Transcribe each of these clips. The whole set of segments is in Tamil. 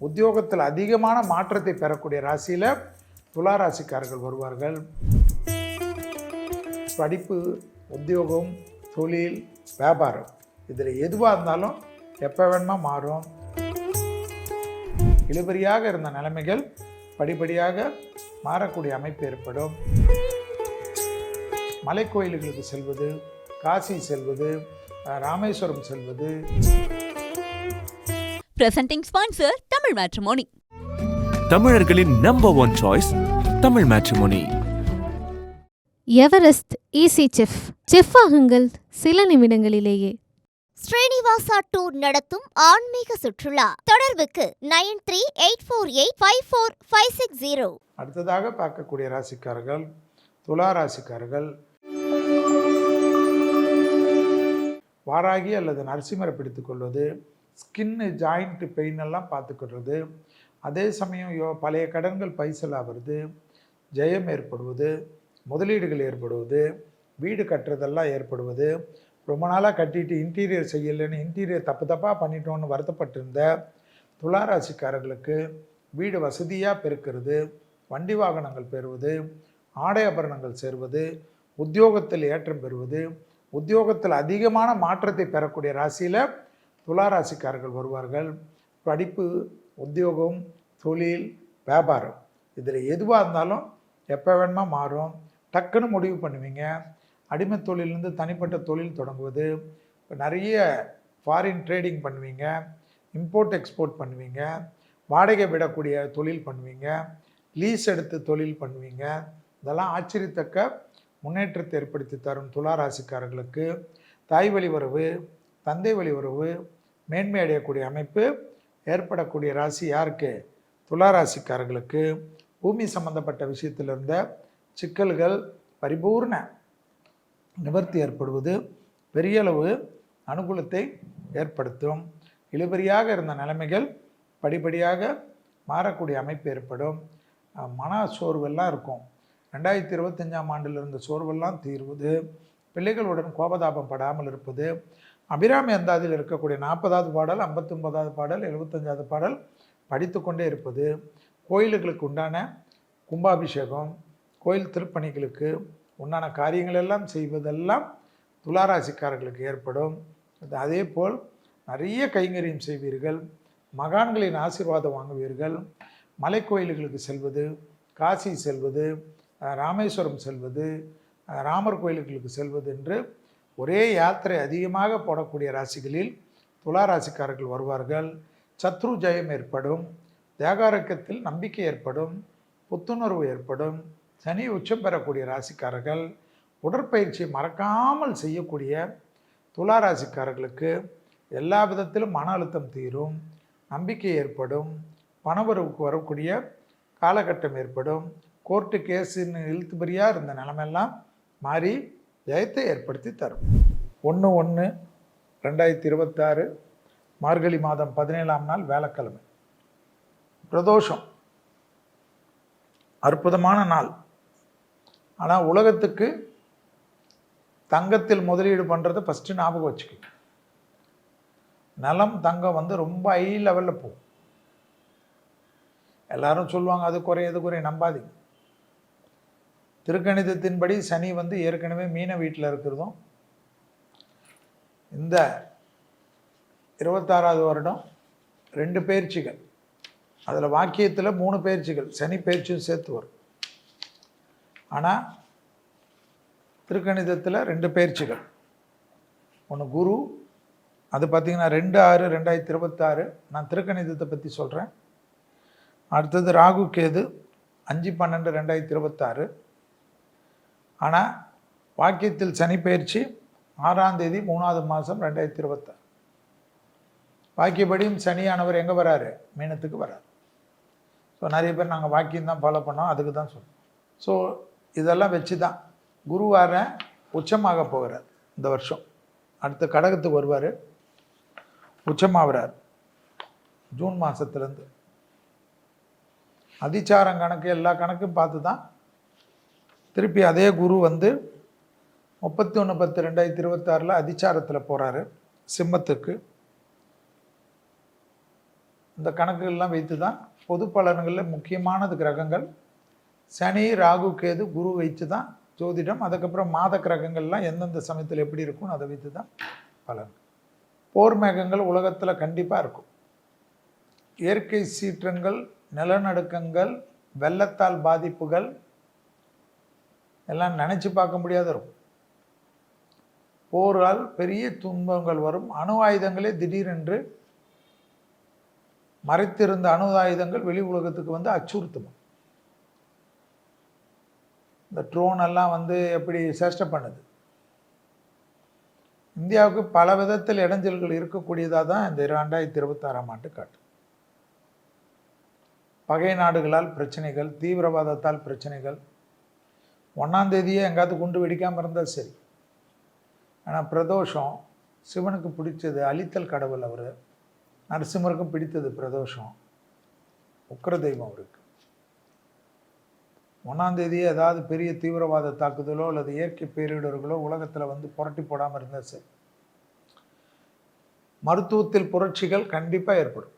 உத்தியோகத்தில் அதிகமான மாற்றத்தை பெறக்கூடிய ராசியில் துலா ராசிக்காரர்கள் வருவார்கள். படிப்பு, உத்தியோகம், தொழில், வியாபாரம் இதில் எதுவாக இருந்தாலும் எப்போ வேணுமா மாறும். இழுபறியாக இருந்த நிலைமைகள் படிப்படியாக மாறக்கூடிய அமைப்பு ஏற்படும். மலைக்கோயில்களுக்கு செல்வது, காசி செல்வது, ராமேஸ்வரம் செல்வது. Presenting sponsor Tamil Matrimony. தமிழர்களின் number 1 choice Tamil Matrimony. Everest easy chef ஆகுங்கள் சில நிமிடங்களிலேயே. ஸ்ரீனிவாசா டூர் நடத்தும் ஆன்மீக சுற்றுலா. தொடர்புக்கு 9384854560. அடுத்ததாக பார்க்கக்கூடிய ராசிக்காரர்கள் துலா ராசிக்காரர்கள். வாராகி அல்லது நரசிம்மரை பிடித்து கொள்வது, ஸ்கின்னு ஜாயிண்ட் பெயின் எல்லாம் பார்த்துக்கிறது. அதே சமயம் பழைய கடன்கள் பைசலாக வருது, ஜெயம் ஏற்படுவது, முதலீடுகள் ஏற்படுவது, வீடு கட்டுறதெல்லாம் ஏற்படுவது, ரொம்ப நாளாக கட்டிட்டு இன்டீரியர் செய்யலைன்னு இன்டீரியர் தப்பாக பண்ணிட்டோன்னு வருத்தப்பட்டிருந்த துலா ராசிக்காரர்களுக்கு வீடு வசதியாக பெருக்கிறது, வண்டி வாகனங்கள் பெறுவது, ஆடை ஆபரணங்கள் சேர்வது, உத்தியோகத்தில் ஏற்றம் பெறுவது, உத்தியோகத்தில் அதிகமான மாற்றத்தை பெறக்கூடிய ராசியில் துலா ராசிக்காரர்கள் வருவார்கள். படிப்பு, உத்தியோகம், தொழில், வியாபாரம் இதில் எதுவாக இருந்தாலும் எப்போ வேணுமா மாறும். டக்குன்னு முடிவு பண்ணுவீங்க. அடிமை தொழிலிருந்து தனிப்பட்ட தொழில் தொடங்குவது, நிறைய ஃபாரின் ட்ரேடிங் பண்ணுவீங்க, இம்போர்ட் எக்ஸ்போர்ட் பண்ணுவீங்க, வாடகை விடக்கூடிய தொழில் பண்ணுவீங்க, லீஸ் எடுத்து தொழில் பண்ணுவீங்க. இதெல்லாம் ஆச்சரியத்தக்க முன்னேற்றத்தை ஏற்படுத்தி தரும் துலா ராசிக்காரர்களுக்கு தாய் வழி உறவு, தந்தை வழி உறவு மேன்மை அடையக்கூடிய அமைப்பு ஏற்படக்கூடிய ராசி யாருக்கு? துலா ராசிக்காரர்களுக்கு. பூமி சம்பந்தப்பட்ட விஷயத்தில் இருந்த சிக்கல்கள் பரிபூர்ண நிவர்த்தி ஏற்படுவது, பெரிய அளவு அனுகூலத்தை ஏற்படுத்தும். இழுபறியாக இருந்த நிலைமைகள் படிப்படியாக மாறக்கூடிய அமைப்பு ஏற்படும். மன சோர்வெல்லாம் இருக்கும். 2025ஆம் ஆண்டில் இருந்த சோர்வெல்லாம் தீர்வது, பிள்ளைகளுடன் கோபதாபம் படாமல் இருப்பது, அபிராமி அந்தாதியில் இருக்கக்கூடிய 40வது பாடல், 59வது பாடல், 75வது பாடல் படித்து கொண்டே இருப்பது, கோயில்களுக்கு உண்டான கும்பாபிஷேகம், கோயில் திருப்பணிகளுக்கு உண்டான காரியங்கள் எல்லாம் செய்வதெல்லாம் துளாராசிக்காரர்களுக்கு ஏற்படும். அதே போல் நிறைய கைங்கரியம் செய்வீர்கள், மகான்களின் ஆசீர்வாதம் வாங்குவீர்கள், மலை கோயில்களுக்கு செல்வது, காசி செல்வது, ராமேஸ்வரம் செல்வது, ராமர் கோயில்களுக்கு செல்வது என்று ஒரே யாத்திரை அதிகமாக போடக்கூடிய ராசிகளில் துலா ராசிக்காரர்கள் வருவார்கள். சத்ரு ஜெயம் ஏற்படும், தேகாரோக்கியத்தில் நம்பிக்கை ஏற்படும், புத்துணர்வு ஏற்படும். சனி உச்சம் பெறக்கூடிய ராசிக்காரர்கள், உடற்பயிற்சியை மறக்காமல் செய்யக்கூடிய துலா ராசிக்காரர்களுக்கு எல்லா விதத்திலும் மன அழுத்தம் தீரும், நம்பிக்கை ஏற்படும், பணவரவுக்கு வரக்கூடிய காலகட்டம் ஏற்படும். கோர்ட்டு கேஸுன்னு இழுத்துபறியாக இருந்த நிலைமையெல்லாம் மாறி ஜெயத்தை ஏற்படுத்தி தரும். 1/1/2026 மார்கழி மாதம் 17ஆம் நாள் வியாழக்கிழமை, பிரதோஷம், அற்புதமான நாள். ஆனால் உலகத்துக்கு தங்கத்தில் முதலீடு பண்ணுறதை ஃபஸ்ட்டு ஞாபகம் வச்சுக்கோங்க. நிலம் தங்கம் ரொம்ப ஹை லெவலில் போகும். எல்லாரும் சொல்லுவாங்க அது குறையும் இது குறையும், நம்பாதீங்க. திருக்கணிதத்தின்படி சனி ஏற்கனவே மீன வீட்டில் இருக்கிறதும், இந்த 26வது வருடம் 2 பயிற்சிகள், அதில் வாக்கியத்தில் 3 பயிற்சிகள், சனி பயிற்சியும் சேர்த்து வரும். ஆனால் திருக்கணிதத்தில் 2 பயிற்சிகள். ஒன்று குரு, அது பார்த்திங்கன்னா 2/6/2026, நான் திருக்கணிதத்தை பற்றி சொல்கிறேன். அடுத்தது ராகு கேது 5/12/2026. ஆனால் வாக்கியத்தில் சனி பயிற்சி 6ஆம் தேதி 3வது மாதம் 2026. வாக்கியப்படியும் சனியானவர் எங்கே வராரு? மீனத்துக்கு வராரு. ஸோ நிறைய பேர் நாங்கள் வாக்கியம் தான் ஃபாலோ பண்ணோம், அதுக்கு தான் சொல்லுவோம். ஸோ இதெல்லாம் வச்சு தான் குருவார உச்சமாக போகிறார் இந்த வருஷம். அடுத்த கடகத்துக்கு வருவார், உச்சமாகிறார் ஜூன் மாதத்துலேருந்து. அதிச்சாரம் கணக்கு எல்லா கணக்கும் பார்த்து தான் திருப்பி அதே குரு 31/10/2026 அதிச்சாரத்தில் போகிறாரு சிம்மத்துக்கு. இந்த கணக்குகள்லாம் வைத்து தான் பொது பலன்களில் முக்கியமானது கிரகங்கள் சனி, ராகு, கேது, குரு வைத்து தான் ஜோதிடம். அதுக்கப்புறம் மாத கிரகங்கள்லாம் எந்தெந்த சமயத்தில் எப்படி இருக்கும்னு அதை வைத்து தான் பலன். போர் மேகங்கள் உலகத்தில் கண்டிப்பாக இருக்கும். இயற்கை சீற்றங்கள், நிலநடுக்கங்கள், வெள்ளத்தால் பாதிப்புகள் எல்லாம் நினச்சி பார்க்க முடியாத இருக்கும். போரால் பெரிய துன்பங்கள் வரும். அணு ஆயுதங்களே திடீரென்று மறைத்திருந்த அணு ஆயுதங்கள் வெளி உலகத்துக்கு வந்து அச்சுறுத்தும். இந்த ட்ரோன் எல்லாம் வந்து எப்படி சேஷ்டை பண்ணுது. இந்தியாவுக்கு பல விதத்தில் இடைஞ்சல்கள் இருக்கக்கூடியதாக தான் இந்த 2026ஆம் ஆண்டு காட்டு. பகை நாடுகளால் பிரச்சனைகள், தீவிரவாதத்தால் பிரச்சனைகள். 1ஆம் தேதியே எங்காவது குண்டு வெடிக்காமல் இருந்தால் சரி. ஆனால் பிரதோஷம் சிவனுக்கு பிடிச்சது, அழித்தல் கடவுள் அவர். நரசிம்மருக்கும் பிடித்தது பிரதோஷம், உக்கிர தெய்வம் அவருக்கு. 1ஆம் தேதியே ஏதாவது பெரிய தீவிரவாத தாக்குதலோ அல்லது இயற்கை பேரிடர்களோ உலகத்தில் வந்து புரட்டி போடாமல் இருந்தால் சரி. மருத்துவத்தில் புரட்சிகள் கண்டிப்பாக ஏற்படும்.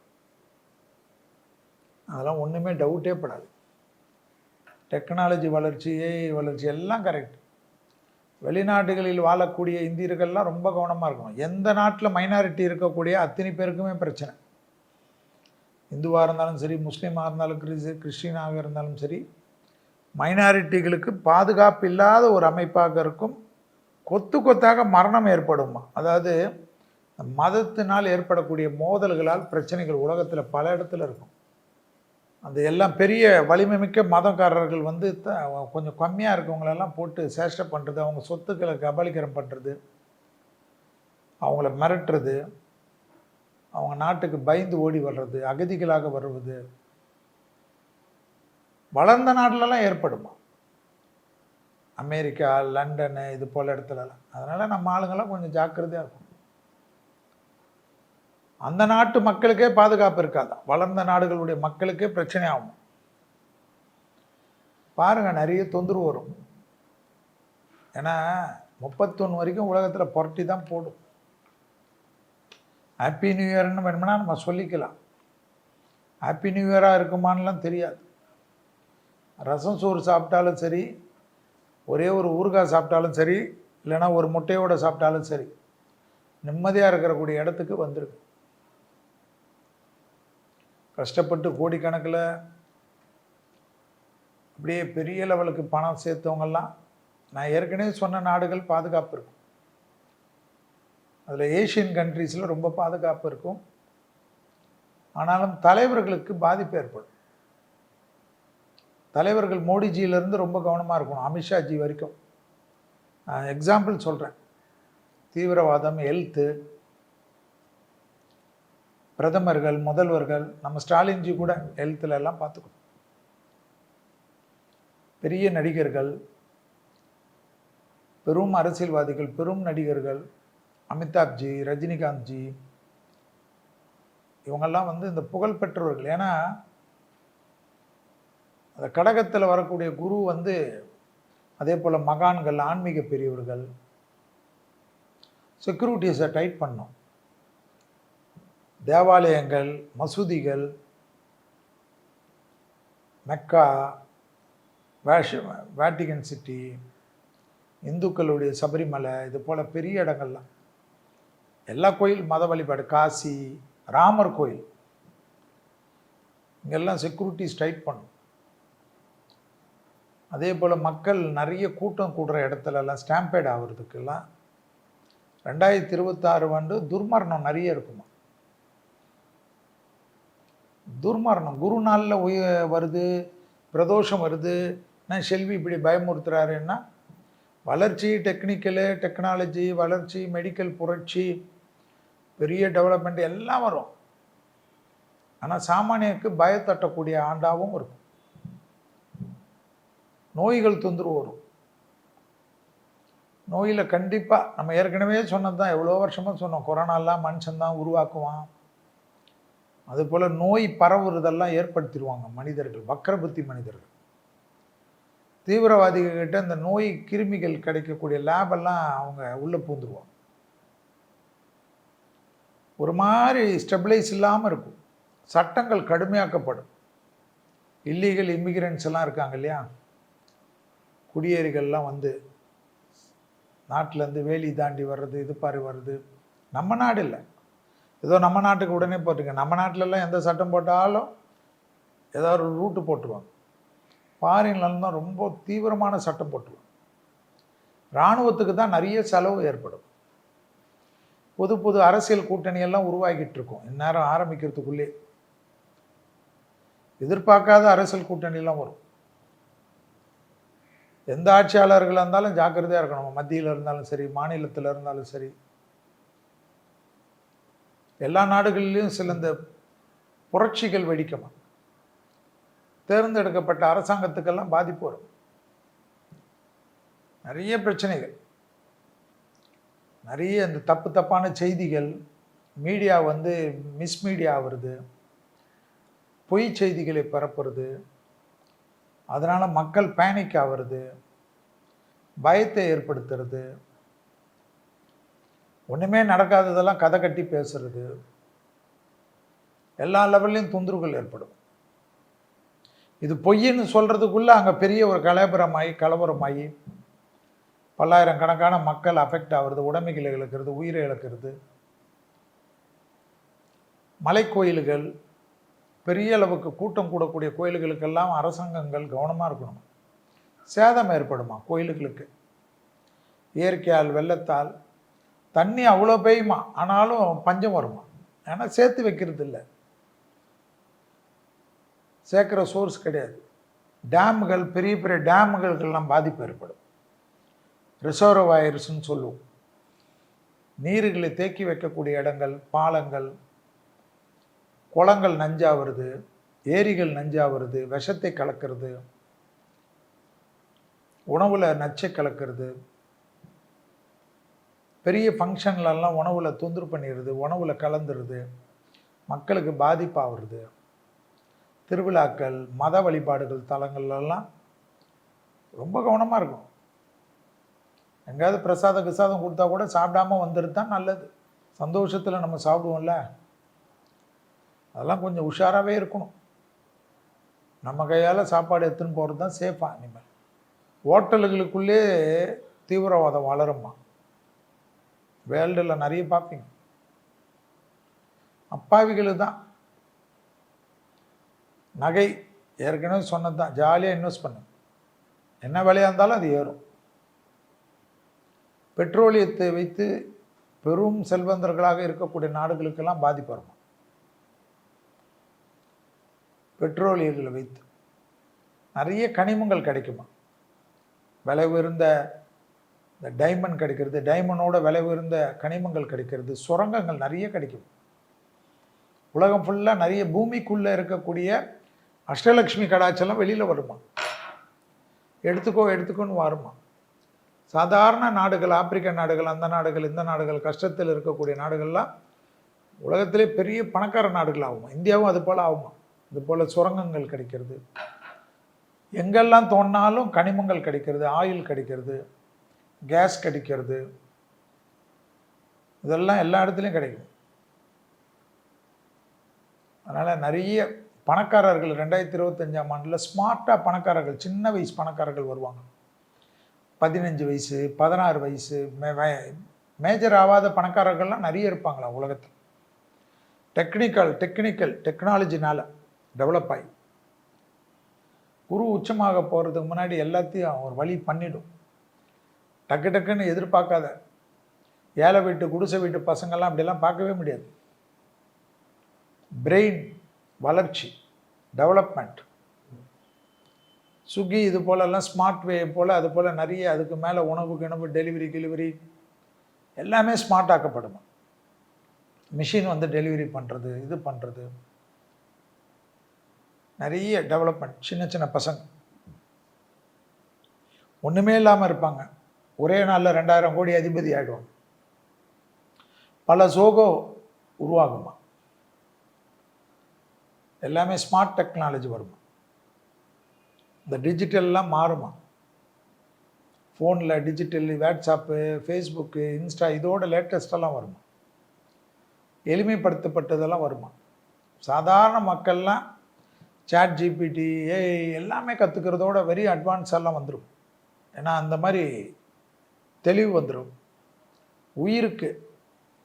அதெல்லாம் ஒன்றுமே டவுட்டே படாது. டெக்னாலஜி வளர்ச்சி, ஏஐ வளர்ச்சி எல்லாம் கரெக்ட். வெளிநாடுகளில் வாழக்கூடிய இந்தியர்கள்லாம் ரொம்ப கவனமாக இருக்கணும். எந்த நாட்டில் மைனாரிட்டி இருக்கக்கூடிய அத்தனை பேருக்குமே பிரச்சனை. இந்துவாக இருந்தாலும் சரி, முஸ்லீமாக இருந்தாலும் கிறிஸ்டினாக இருந்தாலும் சரி, மைனாரிட்டிகளுக்கு பாதுகாப்பு இல்லாத ஒரு அமைப்பாக இருக்கும். கொத்து கொத்தாக மரணம் ஏற்படுமா. அதாவது மதத்தினால் ஏற்படக்கூடிய மோதல்களால் பிரச்சனைகள் உலகத்தில் பல இடத்துல இருக்கும். அந்த எல்லாம் பெரிய வலிமை மிக்க மதக்காரர்கள் வந்து கொஞ்சம் கம்மியாக இருக்கவங்களெல்லாம் போட்டு சேஷ்டை பண்ணுறது, அவங்க சொத்துக்களை கபலீகரம் பண்ணுறது, அவங்கள மிரட்டுறது, அவங்க நாட்டுக்கு பயந்து ஓடி வர்றது, அகதிகளாக வருவது வளர்ந்த நாட்டிலலாம் ஏற்படுமா. அமெரிக்கா, லண்டனு இது போல் இடத்துலலாம். அதனால் நம்ம ஆளுங்கள்லாம் கொஞ்சம் ஜாக்கிரதையாக இருக்கும். அந்த நாட்டு மக்களுக்கே பாதுகாப்பு இருக்காதான், வளர்ந்த நாடுகளுடைய மக்களுக்கே பிரச்சனை ஆகும். பாருங்கள், நிறைய தொந்தரவு வரும். ஏன்னா 31 வரைக்கும் உலகத்தில் புரட்டி தான் போடும். ஹாப்பி நியூ இயர்னு வேணும்னா நம்ம சொல்லிக்கலாம். ஹாப்பி நியூ இயராக இருக்குமான்லாம் தெரியாது. ரசம் சோறு சாப்பிட்டாலும் சரி, ஒரே ஒரு ஊறுகாய் சாப்பிட்டாலும் சரி, இல்லைன்னா ஒரு முட்டையோடு சாப்பிட்டாலும் சரி, நிம்மதியாக இருக்கக்கூடிய இடத்துக்கு வந்துருக்கு. கஷ்டப்பட்டு கோடிக்கணக்கில் அப்படியே பெரிய லெவலுக்கு பணம் சேர்த்தவங்கெல்லாம், நான் ஏற்கனவே சொன்ன நாடுகள் பாதுகாப்பு இருக்கும். அதில் ஏஷியன் கண்ட்ரீஸில் ரொம்ப பாதுகாப்பு இருக்கும். ஆனாலும் தலைவர்களுக்கு பாதிப்பு ஏற்படும். தலைவர்கள் மோடிஜியிலேருந்து ரொம்ப கவனமாக இருக்கணும், அமித்ஷாஜி வரைக்கும். நான் எக்ஸாம்பிள் சொல்கிறேன். தீவிரவாதம், ஹெல்த்து, பிரதமர்கள், முதல்வர்கள், நம்ம ஸ்டாலின்ஜி கூட ஹெல்த்தில் எல்லாம் பார்த்துக்கணும். பெரிய நடிகர்கள், பெரும் அரசியல்வாதிகள், பெரும் நடிகர்கள், அமிதாப்ஜி, ரஜினிகாந்த்ஜி, இவங்கெல்லாம் வந்து இந்த புகழ் பெற்றவர்கள். ஏன்னா அந்த கடகத்தில் வரக்கூடிய குரு வந்து அதே போல் மகான்கள், ஆன்மீக பெரியவர்கள். செக்யூரிட்டிஸை டைட் பண்ணோம். தேவாலயங்கள், மசூதிகள், மெக்கா, வேட்டிகன் சிட்டி, இந்துக்களுடைய சபரிமலை, இது போல் பெரிய இடங்கள்லாம், எல்லா கோயில், மத வழிபாடு, காசி, ராமர் கோயில், இங்கெல்லாம் செக்யூரிட்டிஸ் டைட் பண்ணும். அதே போல் மக்கள் நிறைய கூட்டம் கூடுற இடத்துலலாம் ஸ்டாம்பேட் ஆகிறதுக்கெல்லாம் 2026 ஆண்டு துர்மரணம் நிறைய இருக்குமா. துர்மரணம் குரு நாளில் வருது, பிரதோஷம் வருது. நான் செல்வி இப்படி பயமுறுத்துறாருன்னா, வளர்ச்சி, டெக்னாலஜி வளர்ச்சி, மெடிக்கல் புரட்சி, பெரிய டெவலப்மெண்ட் எல்லாம் வரும். ஆனால் சாமானியருக்கு பயத்தட்டக்கூடிய ஆண்டாகவும் இருக்கும். நோய்கள் தொந்தரவு வரும். நோயில் கண்டிப்பாக நம்ம ஏற்கனவே சொன்னது தான், எவ்வளோ வருஷமாக சொன்னோம், கொரோனாலாம் மனுஷன்தான் உருவாக்குவான். அதுபோல் நோய் பரவுறதெல்லாம் ஏற்படுத்திடுவாங்க மனிதர்கள், வக்ரபுத்தி மனிதர்கள். தீவிரவாதிகிட்ட இந்த நோய் கிருமிகள் கிடைக்கக்கூடிய லேபெல்லாம் அவங்க உள்ளே பூந்துருவாங்க. ஒரு மாதிரி ஸ்டெபிளைஸ் இல்லாமல் இருக்கும். சட்டங்கள் கடுமையாக்கப்படும். இல்லீகல் இமிகிரண்ட்ஸ் எல்லாம் இருக்காங்க இல்லையா, குடியேறிகள்லாம் வந்து நாட்டிலேருந்து வேலி தாண்டி வர்றது, இது பாரு வர்றது. நம்ம நாடு இல்லை, ஏதோ நம்ம நாட்டுக்கு உடனே போட்டுங்க. நம்ம நாட்டிலலாம் எந்த சட்டம் போட்டாலும் ஏதாவது ஒரு ரூட்டு போட்டுருவாங்க. ஃபாரின்லாம் தான் ரொம்ப தீவிரமான சட்டம் போட்டுருவாங்க. இராணுவத்துக்கு தான் நிறைய செலவு ஏற்படும். புது புது அரசியல் கூட்டணியெல்லாம் உருவாகிட்டு இருக்கும். இந்நேரம் ஆரம்பிக்கிறதுக்குள்ளே எதிர்பார்க்காத அரசியல் கூட்டணியெல்லாம் வரும். எந்த ஆட்சியாளர்களாக இருந்தாலும் ஜாக்கிரதையாக இருக்கணும். மத்தியில் இருந்தாலும் சரி, மாநிலத்தில் இருந்தாலும் சரி, எல்லா நாடுகளிலும் சில இந்த புரட்சிகள் வெடிக்குமா, தேர்ந்தெடுக்கப்பட்ட அரசாங்கத்துக்கெல்லாம் பாதிப்பு வரும். நிறைய பிரச்சனைகள், நிறைய இந்த தப்பான செய்திகள், மீடியா வந்து மிஸ்மீடியா வருது, பொய் செய்திகளை பரப்புறது, அதனால் மக்கள் பேனிக் ஆகிறது, பயத்தை ஏற்படுத்துறது, ஒன்றுமே நடக்காததெல்லாம் கதை கட்டி பேசுறது, எல்லா லெவல்லையும் தொந்தரவுகள் ஏற்படும். இது பொய்ன்னு சொல்கிறதுக்குள்ளே அங்கே பெரிய ஒரு கலவரமாகி பல்லாயிரக்கணக்கான மக்கள் அஃபெக்ட் ஆகிறது, உடைமைகளை இழக்கிறது, உயிரை இழக்கிறது. மலைக்கோயில்கள், பெரிய அளவுக்கு கூட்டம் கூடக்கூடிய கோயில்களுக்கெல்லாம் அரசாங்கங்கள் கவனமாக இருக்கணும். சேதம் ஏற்படுமா கோயில்களுக்கு, இயற்கையால் வெள்ளத்தால். தண்ணி அவ்வளோ பெய்யுமா, ஆனாலும் பஞ்சம் வருமா, ஏன்னா சேர்த்து வைக்கிறது இல்லை, சேர்க்குற சோர்ஸ் கிடையாது. டேமுகள், பெரிய பெரிய டேமுகளுக்கெல்லாம் பாதிப்பு ஏற்படும். ரிசர்வாயர்ஸ்ன்னு சொல்லுவோம், நீர்களை தேக்கி வைக்கக்கூடிய இடங்கள், பாலங்கள், குளங்கள் நஞ்சாகிறது, ஏரிகள் நஞ்சாகிறது, விஷத்தை கலக்கிறது, உணவில் நச்சை கலக்கிறது, பெரிய ஃபங்க்ஷன்லலாம் உணவில் தொந்தரவு பண்ணிடுது, உணவில் கலந்துருது, மக்களுக்கு பாதிப்பாகிறது. திருவிழாக்கள், மத வழிபாடுகள் தலங்கள்லாம் ரொம்ப கவனமாக இருக்கும். எங்கேயாவது பிரசாதம் கொடுத்தா கூட சாப்பிடாம வந்துடுது தான் நல்லது. சந்தோஷத்தில் நம்ம சாப்பிடுவோம்ல, அதெல்லாம் கொஞ்சம் உஷாராகவே இருக்கணும். நம்ம கையால் சாப்பாடு எடுத்துன்னு போகிறது தான் சேஃபாக. இனிமேல் ஹோட்டலுகளுக்குள்ளே தீவிரவாதம் வளருமா, வேர்ல்டில் நிறைய பார்ப்பீங்க. அப்பாவிகளுக்கு தான் நகை, ஏற்கனவே சொன்னது தான், ஜாலியாக இன்வெஸ்ட் பண்ணு, என்ன விலையாக இருந்தாலும் அது ஏறும். பெட்ரோலியத்தை வைத்து பெரும் செல்வந்தர்களாக இருக்கக்கூடிய நாடுகளுக்கெல்லாம் பாதிப்பு வருமா, பெட்ரோலியங்களை வைத்து. நிறைய கனிமங்கள் கிடைக்குமா, விலை உயர்ந்த இந்த டைமண்ட் கிடைக்கிறது, டைமண்டோட விலை உயர்ந்த கனிமங்கள் கிடைக்கிறது, சுரங்கங்கள் நிறைய கிடைக்கும். உலகம் ஃபுல்லாக நிறைய பூமிக்குள்ளே இருக்கக்கூடிய அஷ்டலக்ஷ்மி கடாச்சலம் வெளியில் வருமா, எடுத்துக்கோன்னு வருமா. சாதாரண நாடுகள், ஆப்பிரிக்க நாடுகள், அந்த நாடுகள், இந்த நாடுகள், கஷ்டத்தில் இருக்கக்கூடிய நாடுகள்லாம் உலகத்திலே பெரிய பணக்கார நாடுகள் ஆகுமா. இந்தியாவும் அது போல் ஆகுமா. இது போல் சுரங்கங்கள் கிடைக்கிறது, எங்கெல்லாம் தோணினாலும் கனிமங்கள் கிடைக்கிறது, ஆயில் கிடைக்கிறது, கேஸ் கிடைக்கிறது, இதெல்லாம் எல்லா இடத்துலையும் கிடைக்கும். அதனால் நிறைய பணக்காரர்கள் 2025ஆம் ஆண்டில் ஸ்மார்ட்டாக பணக்காரர்கள், சின்ன வயசு பணக்காரர்கள் வருவாங்க. 15 வயசு, 16 வயசு, மேஜர் ஆகாத பணக்காரர்கள்லாம் நிறைய இருப்பாங்களா உலகத்தில். டெக்னாலஜினால் டெவலப் ஆகி குரு உச்சமாக போகிறதுக்கு முன்னாடி எல்லாத்தையும் ஒரு வழி பண்ணிடும். டக்குன்னு எதிர்பார்க்காத ஏழை வீட்டு, குடிசை வீட்டு பசங்கள்லாம் அப்படிலாம் பார்க்கவே முடியாது. பிரெயின் வளர்ச்சி, டெவலப்மெண்ட், ஸ்விக்கி இது போலெல்லாம் ஸ்மார்ட் வே போல், அது போல் நிறைய, அதுக்கு மேலே உணவு டெலிவரி எல்லாமே ஸ்மார்ட் ஆக்கப்படுமா. மிஷின் வந்து டெலிவரி பண்ணுறது, இது பண்ணுறது, நிறைய டெவலப்மெண்ட். சின்ன பசங்க ஒன்றுமே இல்லாமல் இருப்பாங்க, ஒரே நாளில் 2000 கோடி அதிபதி ஆகிடுவாங்க. பல சோகோ உருவாகுமா. எல்லாமே ஸ்மார்ட் டெக்னாலஜி வருமா. இந்த டிஜிட்டல்லாம் மாறுமா. ஃபோனில் டிஜிட்டல், வாட்ஸ்அப்பு, ஃபேஸ்புக்கு, இன்ஸ்டா, இதோட லேட்டஸ்டெல்லாம் வருமா. எளிமைப்படுத்தப்பட்டதெல்லாம் வருமா. சாதாரண மக்கள்லாம் சாட் ஜிபிடி ஏஐ எல்லாமே கற்றுக்கிறதோட வெரி அட்வான்ஸெல்லாம் வந்துடும். ஏன்னா அந்த மாதிரி தெளிவு வந்துடும். உயிருக்கு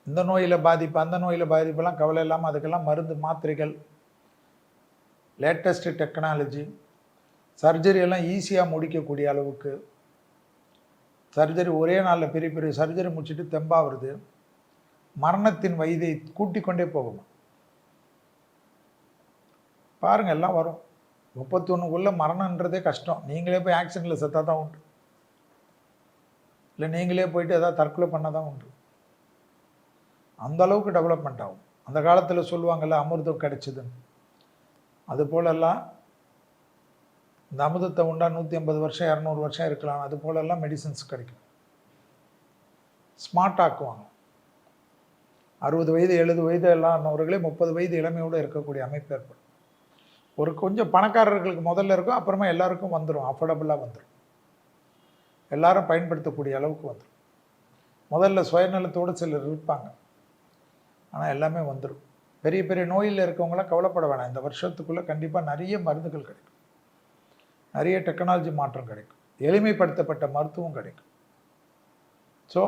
இந்த நோயில் பாதிப்பு அந்த நோயில் பாதிப்பெல்லாம் கவலை இல்லாமல் அதுக்கெல்லாம் மருந்து மாத்திரைகள், லேட்டஸ்ட்டு டெக்னாலஜி, சர்ஜரி எல்லாம் ஈஸியாக முடிக்கக்கூடிய அளவுக்கு சர்ஜரி ஒரே நாளில் பெரிய பெரிய சர்ஜரி முடிச்சுட்டு தெம்பாகிறது. மரணத்தின் வயதை கூட்டிக் கொண்டே போகும். பாருங்கள், எல்லாம் வரும். 31க்குள்ளே மரணன்றதே கஷ்டம். நீங்களே போய் ஆக்சிடெண்ட்டில் செத்தா தான் உண்டு, இல்லை நீங்களே போயிட்டு எதாவது தற்கொலை பண்ண தான் உண்டு. அந்த அளவுக்கு டெவலப்மெண்ட் ஆகும். அந்த காலத்தில் சொல்லுவாங்கள்ல அமிர்தம் கிடைச்சிதுன்னு, அது போலெல்லாம் இந்த அமிர்தத்தை உண்டா 150 வருஷம் 200 வருஷம் இருக்கலாம். அது போலெல்லாம் மெடிசன்ஸ் கிடைக்கும். ஸ்மார்ட் ஆக்குவாங்க. 60 வயது 70 வயது எல்லாம்னவர்களே 30 வயது இளமையோடு இருக்கக்கூடிய அமைப்பு ஏற்படும். ஒரு கொஞ்சம் பணக்காரர்களுக்கு முதல்ல இருக்கும், அப்புறமா எல்லாருக்கும் வந்துடும். அஃபோர்டபுளாக வந்துடும். எல்லாரும் பயன்படுத்தக்கூடிய அளவுக்கு வந்துடும். முதல்ல சுயநலத்தோடு சிலர் இருப்பாங்க, ஆனால் எல்லாமே வந்துடும். பெரிய பெரிய நோயில் இருக்கவங்களாம் கவலைப்பட வேணாம். இந்த வருஷத்துக்குள்ளே கண்டிப்பாக நிறைய மருந்துகள் கிடைக்கும், நிறைய டெக்னாலஜி மாற்றம் கிடைக்கும், எளிமைப்படுத்தப்பட்ட மருத்துவம் கிடைக்கும். ஸோ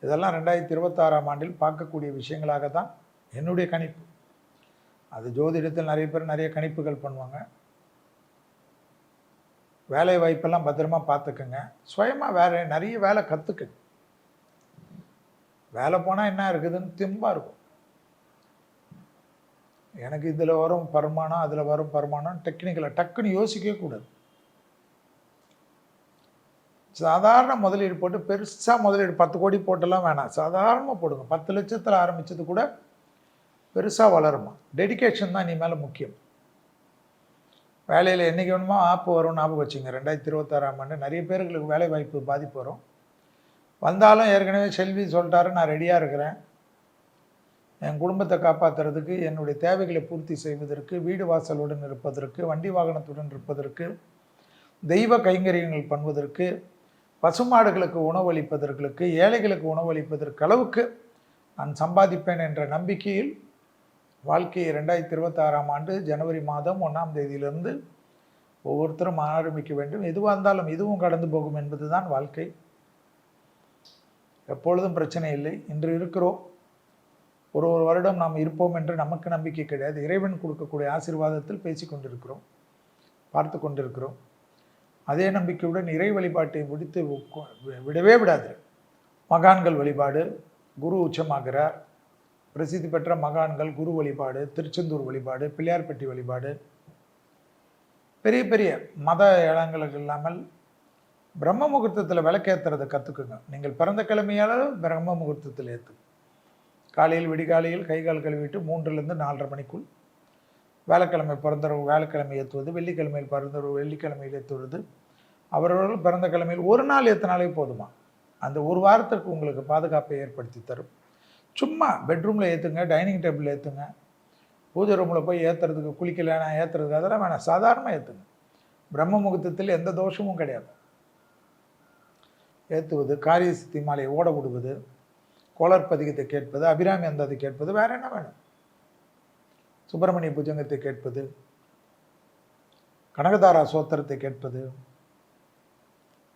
இதெல்லாம் 2026ஆம் ஆண்டில் பார்க்கக்கூடிய விஷயங்களாக தான் என்னுடைய கணிப்பு. அது ஜோதிடத்தில் நிறைய பேர் நிறைய கணிப்புகள் பண்ணுவாங்க. வேலை வாய்ப்பெல்லாம் பத்திரமா பார்த்துக்குங்க. சுயமாக நிறைய வேலை கற்றுக்குங்க. வேலை போனால் என்ன இருக்குதுன்னு தெம்பாக இருக்கும். எனக்கு இதில் வரும் வருமானம் அதில் வரும் வருமானம் டெக்னிக்கலாக டக்குன்னு யோசிக்கவே கூடாது. சாதாரண முதலீடு போட்டு பெருசாக முதலீடு 10 கோடி போட்டெல்லாம் வேணாம், சாதாரணமாக போடுங்க. 10 லட்சத்தில் ஆரம்பித்தது கூட பெருசாக வளருமா. டெடிக்கேஷன் தான் நீ மேலே முக்கியம். வேலையில் என்றைக்கு வேணுமோ ஆப்பு வரும், ஞாபகம் வச்சுங்க. 2026ஆம் ஆண்டு நிறைய பேர்களுக்கு வேலை வாய்ப்பு பாதிப்பு வரும். வந்தாலும் ஏற்கனவே செல்வி சொல்லிட்டாரு, நான் ரெடியாக இருக்கிறேன். என் குடும்பத்தை காப்பாற்றுறதுக்கு, என்னுடைய தேவைகளை பூர்த்தி செய்வதற்கு, வீடு வாசலுடன் இருப்பதற்கு, வண்டி வாகனத்துடன் இருப்பதற்கு, தெய்வ கைங்கரியங்கள் பண்ணுவதற்கு, பசுமாடுகளுக்கு உணவளிப்பதற்கு, ஏழைகளுக்கு உணவளிப்பதற்கு அளவுக்கு நான் சம்பாதிப்பேன் என்ற நம்பிக்கையில் வாழ்க்கையை 2026ஆம் ஆண்டு ஜனவரி மாதம் 1ஆம் தேதியிலிருந்து ஒவ்வொருத்தரும் ஆரம்பிக்க வேண்டும். எதுவாக இருந்தாலும் இதுவும் கடந்து போகும் என்பது தான் வாழ்க்கை. எப்பொழுதும் பிரச்சனை இல்லை. இன்று இருக்கிறோம், ஒரு வருடம் நாம் இருப்போம் என்று நமக்கு நம்பிக்கை கிடையாது. இறைவன் கொடுக்கக்கூடிய ஆசீர்வாதத்தில் பேசி கொண்டிருக்கிறோம், பார்த்து கொண்டிருக்கிறோம். அதே நம்பிக்கையுடன் இறை வழிபாட்டை முடித்து விடவே விடாது. மகான்கள் வழிபாடு, குரு உச்சமாகிறார், பிரசித்தி பெற்ற மகான்கள் குரு வழிபாடு, திருச்செந்தூர் வழிபாடு, பிள்ளையார்பட்டி வழிபாடு, பெரிய பெரிய மத இடங்களுக்கு இல்லாமல் பிரம்ம முகூர்த்தத்தில் விளக்கேற்றுறதை கற்றுக்குங்க. நீங்கள் பிறந்த கிழமையால் பிரம்ம முகூர்த்தத்தில் ஏற்று காலையில் விடிகாலையில் கைகால் கழுவிட்டு 3லேருந்து 4:30 மணிக்குள் வேலைக்கிழமை பிறந்தவர்கள் வேலைக்கிழமை ஏற்றுவது, வெள்ளிக்கிழமையில் பிறந்தவர்கள் வெள்ளிக்கிழமையில் ஏற்றுவது, அவர்கள் பிறந்த கிழமையில் ஒரு நாள் ஏற்றினாலே போதுமா. அந்த ஒரு வாரத்திற்கு உங்களுக்கு பாதுகாப்பை ஏற்படுத்தி தரும். சும்மா பெட்ரூமில் ஏற்றுங்க, டைனிங் டேபிள் ஏற்றுங்க, பூஜை ரூமில் போய் ஏற்றுறதுக்கு குளிக்கலைன்னா ஏற்றுறதுக்கு அதெல்லாம் வேணாம், சாதாரணமாக ஏற்றுங்க. பிரம்ம முகூர்த்தத்தில் எந்த தோஷமும் கிடையாது. ஏற்றுவது, காரிய சித்தி மாலையை ஓட விடுவது, கோளர் பதிகத்தை கேட்பது, அபிராமி அந்தாதி கேட்பது, வேறு என்ன வேணும், சுப்பிரமணிய புஜங்கத்தை கேட்பது, கனகதாரா சோத்திரத்தை கேட்பது,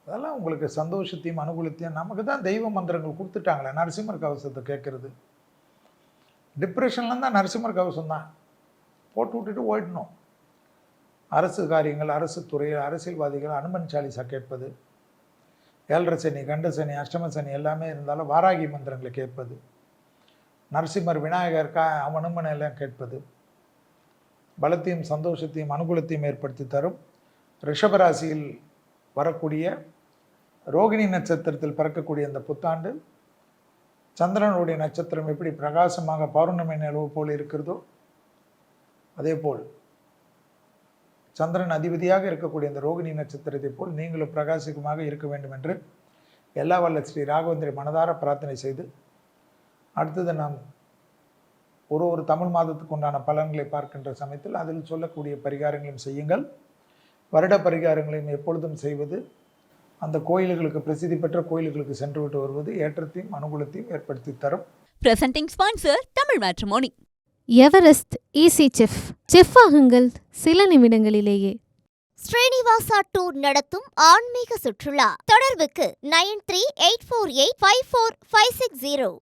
அதெல்லாம் உங்களுக்கு சந்தோஷத்தையும் அனுகூலத்தையும். நமக்கு தான் தெய்வ மந்திரங்கள் கொடுத்துட்டாங்களே. நரசிம்மர் கவசத்தை கேட்குறது, டிப்ரெஷன்லாம் தான் நரசிம்மர் கவசம் தான் போட்டு விட்டுட்டு ஓடணும். அரசு காரியங்கள், அரசு துறை, அரசியல்வாதிகள் அனுமன் சாலிசா கேட்பது, 7.5 சனி, கண்ட சனி, அஷ்டம சனி எல்லாமே இருந்தாலும் வாராகி மந்திரங்களை கேட்பது, நரசிம்மர் விநாயகர் அனுமன் எல்லாம் கேட்பது பலத்தையும் சந்தோஷத்தையும் அனுகூலத்தையும் ஏற்படுத்தி தரும். ரிஷபராசியில் வரக்கூடிய ரோகிணி நட்சத்திரத்தில் பிறக்கக்கூடிய இந்த புத்தாண்டு சந்திரனுடைய நட்சத்திரம் எப்படி பிரகாசமாக பௌர்ணமி நிலவு போல் இருக்கிறதோ அதே போல் சந்திரன் அதிபதியாக இருக்கக்கூடிய இந்த ரோகிணி நட்சத்திரத்தை போல் நீங்களும் பிரகாசிகமாக இருக்க வேண்டும் என்று எல்லா வல்ல ஸ்ரீ ராகவேந்திரை மனதார பிரார்த்தனை செய்து, அடுத்தது நாம் ஒரு தமிழ் மாதத்துக்கு உண்டான பலன்களை பார்க்கின்ற சமயத்தில் அதில் சொல்லக்கூடிய பரிகாரங்களையும் செய்யுங்கள். வருட பரிகாரங்களையும் எப்பொழுதும் செய்வது, அந்த கோயில்களுக்கு, பிரசித்தி பெற்ற கோயில்களுக்கு சென்று விட்டு வருவது ஏற்றத்தையும் அனுகூலத்தையும் ஏற்படுத்தி தரும். Presenting sponsor, Tamil Matrimony. Everest easy chef. Chef ஆகுங்கள் சில நிமிடங்களிலேயே. ஸ்ரீனிவாசா டூர் நடத்தும் ஆன்மீக சுற்றுலா. தொடர்புக்கு 9384854560.